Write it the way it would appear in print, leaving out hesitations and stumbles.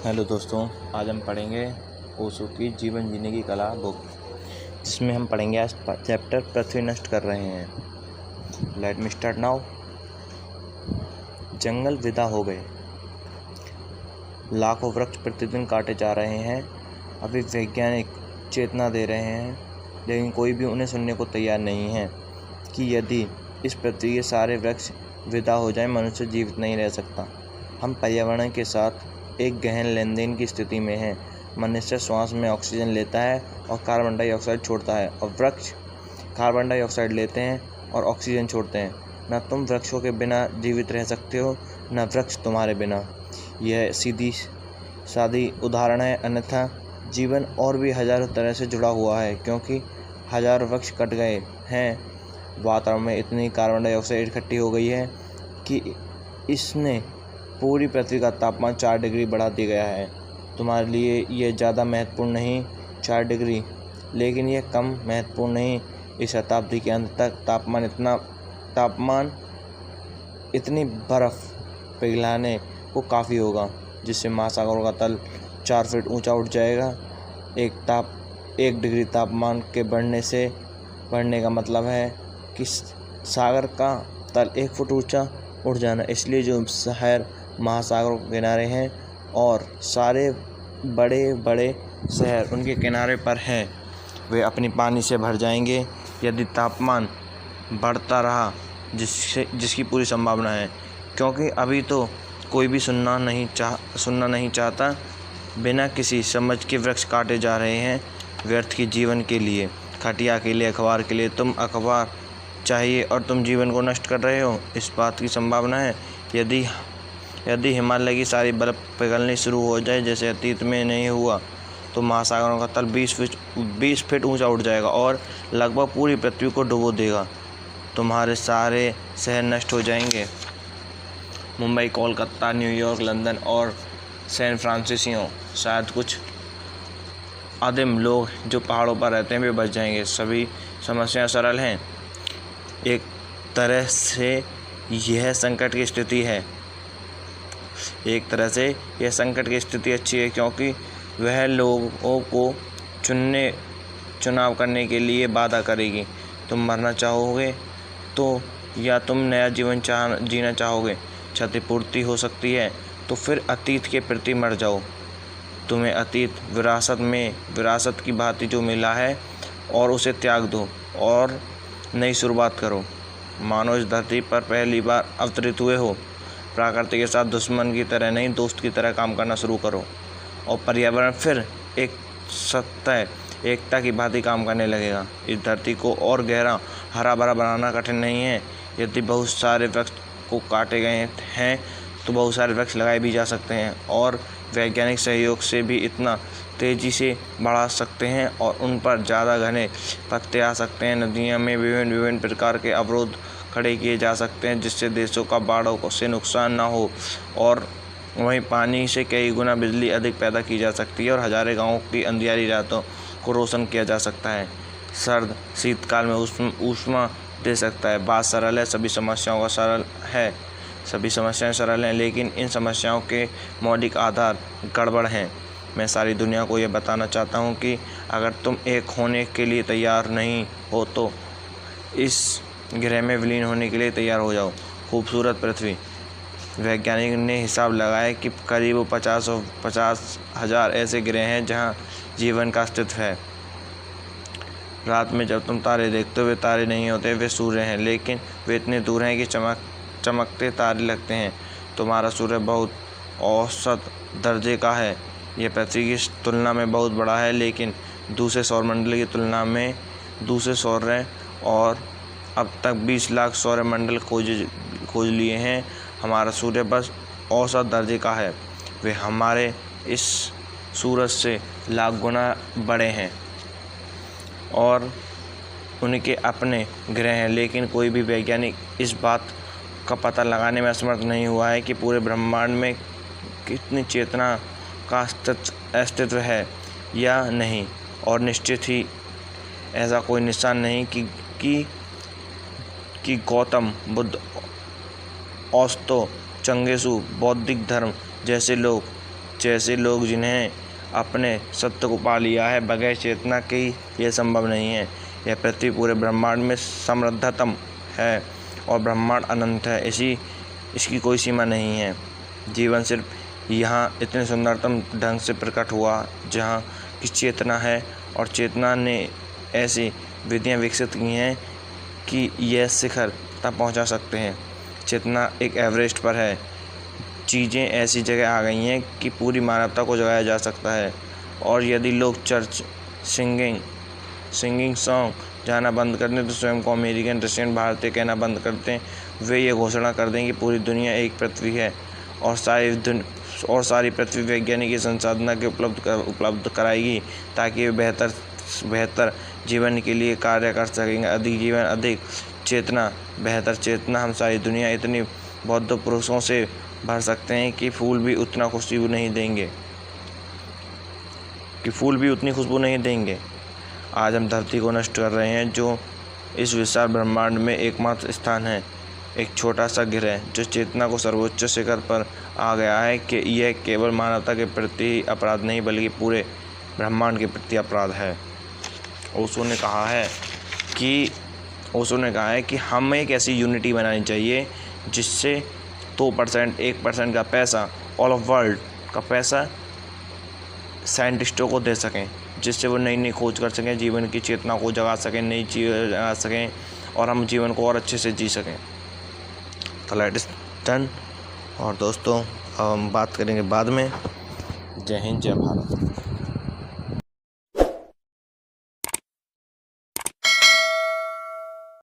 Hello दोस्तों, आज हम पढ़ेंगे ओशो की जीवन जीने की कला बुक, जिसमें हम पढ़ेंगे आज चैप्टर पृथ्वी नष्ट कर रहे हैं। Let me start now. जंगल विदा हो गए। लाखों वृक्ष प्रतिदिन काटे जा रहे हैं। अभी वैज्ञानिक चेतना दे रहे हैं, लेकिन कोई भी उन्हें सुनने को तैयार नहीं है कि यदि इस पृथ्वी के सारे वृक्ष विदा हो जाएं, मनुष्य जीवित नहीं रह सकता। हम पर्यावरण के साथ एक गहन लेन देन की स्थिति में है। मनुष्य श्वास में ऑक्सीजन लेता है और कार्बन डाइऑक्साइड छोड़ता है, और वृक्ष कार्बन डाइऑक्साइड लेते हैं और ऑक्सीजन छोड़ते हैं। न तुम वृक्षों के बिना जीवित रह सकते हो, न वृक्ष तुम्हारे बिना। यह सीधी सादी उदाहरण है, अन्यथा जीवन और भी हजारों तरह से जुड़ा हुआ है, क्योंकि हजारों वृक्ष कट गए हैं। वातावरण में इतनी कार्बन डाइऑक्साइड इकट्ठी हो गई है कि इसने पूरी पृथ्वी का तापमान 4 डिग्री बढ़ा दिया गया है। तुम्हारे लिए यह ज़्यादा महत्वपूर्ण नहीं 4 डिग्री, लेकिन यह कम महत्वपूर्ण नहीं। इस शताब्दी के अंत तक तापमान इतनी बर्फ़ पिघलाने को काफ़ी होगा, जिससे महासागरों का तल 4 फीट ऊंचा उठ जाएगा। 1 डिग्री तापमान के बढ़ने का मतलब है कि सागर का तल 1 फुट ऊंचा उठ जाना। इसलिए जो शहर महासागरों के किनारे हैं और सारे बड़े बड़े शहर उनके किनारे पर हैं, वे अपनी पानी से भर जाएंगे यदि तापमान बढ़ता रहा, जिसकी पूरी संभावना है, क्योंकि अभी तो कोई भी सुनना नहीं चाहता। बिना किसी समझ के वृक्ष काटे जा रहे हैं, व्यर्थ के जीवन के लिए, खटिया के लिए, अखबार के लिए। तुम अखबार चाहिए और तुम जीवन को नष्ट कर रहे हो। इस बात की संभावना है यदि हिमालय की सारी बर्फ़ पिघलनी शुरू हो जाए, जैसे अतीत में नहीं हुआ, तो महासागरों का तल 20 फीट ऊंचा उठ जाएगा और लगभग पूरी पृथ्वी को डुबो देगा। तुम्हारे सारे शहर नष्ट हो जाएंगे। मुंबई, कोलकाता, न्यूयॉर्क, लंदन और सैन फ्रांसिस्को, शायद कुछ आदिम लोग जो पहाड़ों पर रहते हैं वे बच जाएंगे। सभी समस्याएं सरल हैं। एक तरह से यह संकट की स्थिति अच्छी है, क्योंकि वह लोगों को चुनाव करने के लिए बाधा करेगी। तुम मरना चाहोगे तो, या तुम नया जीवन जीना चाहोगे। क्षतिपूर्ति हो सकती है, तो फिर अतीत के प्रति मर जाओ। तुम्हें अतीत विरासत की भांति जो मिला है, और उसे त्याग दो और नई शुरुआत करो। मानो इस धरती पर पहली बार अवतरित हुए हो। प्रकृति के साथ दुश्मन की तरह नहीं, दोस्त की तरह काम करना शुरू करो, और पर्यावरण फिर एकता की भांति काम करने लगेगा। इस धरती को और गहरा हरा भरा बनाना कठिन नहीं है। यदि बहुत सारे वृक्ष को काटे गए हैं, तो बहुत सारे वृक्ष लगाए भी जा सकते हैं, और वैज्ञानिक सहयोग से भी इतना तेज़ी से बढ़ा सकते हैं, और उन पर ज़्यादा घने पत्ते आ सकते हैं। नदियों में विभिन्न प्रकार के अवरोध खड़े किए जा सकते हैं, जिससे देशों का बाढ़ों से नुकसान ना हो, और वहीं पानी से कई गुना बिजली अधिक पैदा की जा सकती है, और हजारों गाँवों की अंधियारी रातों को रोशन किया जा सकता है। सर्द शीतकाल में ऊष्मा दे सकता है। बात सरल है, सभी समस्याएं सरल हैं, लेकिन इन समस्याओं के मौलिक आधार गड़बड़ हैं। मैं सारी दुनिया को यह बताना चाहता हूँ कि अगर तुम एक होने के लिए तैयार नहीं हो, तो इस ग्रह में विलीन होने के लिए तैयार हो जाओ। खूबसूरत पृथ्वी। वैज्ञानिक ने हिसाब लगाया कि करीब 50,000 ऐसे ग्रह हैं जहाँ जीवन का अस्तित्व है। रात में जब तुम तारे देखते हो, वे तारे नहीं होते, वे सूर्य हैं, लेकिन वे इतने दूर हैं कि चमकते तारे लगते हैं। तुम्हारा सूर्य बहुत औसत दर्जे का है। यह पृथ्वी की तुलना में बहुत बड़ा है, लेकिन दूसरे सौरमंडल की तुलना में दूसरे सौर्य, और अब तक 20 लाख सौरमंडल खोज लिए हैं। हमारा सूर्य बस औसत दर्जे का है। वे हमारे इस सूरज से लाख गुना बड़े हैं, और उनके अपने ग्रह हैं, लेकिन कोई भी वैज्ञानिक इस बात का पता लगाने में असमर्थ नहीं हुआ है कि पूरे ब्रह्मांड में कितनी चेतना का अस्तित्व है या नहीं। और निश्चित ही ऐसा कोई निशान नहीं कि गौतम बुद्ध, औस्तो, चंगेज़ू, बौद्धिक धर्म जैसे लोग जैसे लोग जिन्हें अपने सत्य को पा लिया है, बगैर चेतना के यह संभव नहीं है। यह पृथ्वी पूरे ब्रह्मांड में समृद्धतम है और ब्रह्मांड अनंत है, इसकी कोई सीमा नहीं है। जीवन सिर्फ यहाँ इतने सुंदरतम ढंग से प्रकट हुआ जहाँ की चेतना है, और चेतना ने ऐसी विधियाँ विकसित की हैं कि यह शिखर तक पहुँचा सकते हैं। चेतना एक एवरेस्ट पर है। चीज़ें ऐसी जगह आ गई हैं कि पूरी मानवता को जगाया जा सकता है। और यदि लोग चर्च, सिंगिंग सॉन्ग जाना बंद कर दें तो स्वयं को अमेरिकन, रशियन, भारतीय कहना बंद कर दें, वे ये घोषणा कर दें कि पूरी दुनिया एक पृथ्वी है और सारी पृथ्वी वैज्ञानिक संसाधना के उपलब्ध कराएगी ताकि वे बेहतर जीवन के लिए कार्य कर सकेंगे। अधिक जीवन, अधिक चेतना, बेहतर चेतना। हम सारी दुनिया इतनी बौद्ध पुरुषों से भर सकते हैं कि फूल भी उतनी खुशबू नहीं देंगे। आज हम धरती को नष्ट कर रहे हैं, जो इस विशाल ब्रह्मांड में एकमात्र स्थान है, एक छोटा सा ग्रह जो चेतना को सर्वोच्च शिखर पर आ गया है। कि यह केवल मानवता के प्रति अपराध नहीं बल्कि पूरे ब्रह्मांड के प्रति अपराध है। ओशो ने कहा है कि हमें एक ऐसी यूनिटी बनानी चाहिए जिससे 2%, 1% का पैसा, ऑल ऑफ वर्ल्ड का पैसा साइंटिस्टों को दे सकें, जिससे वो नई नई खोज कर सकें, जीवन की चेतना को जगा सकें, नई चीज़ जगा सकें और हम जीवन को और अच्छे से जी सकें। तो लेट इस डन। और दोस्तों, हम बात करेंगे बाद में। जय हिंद, जय भारत।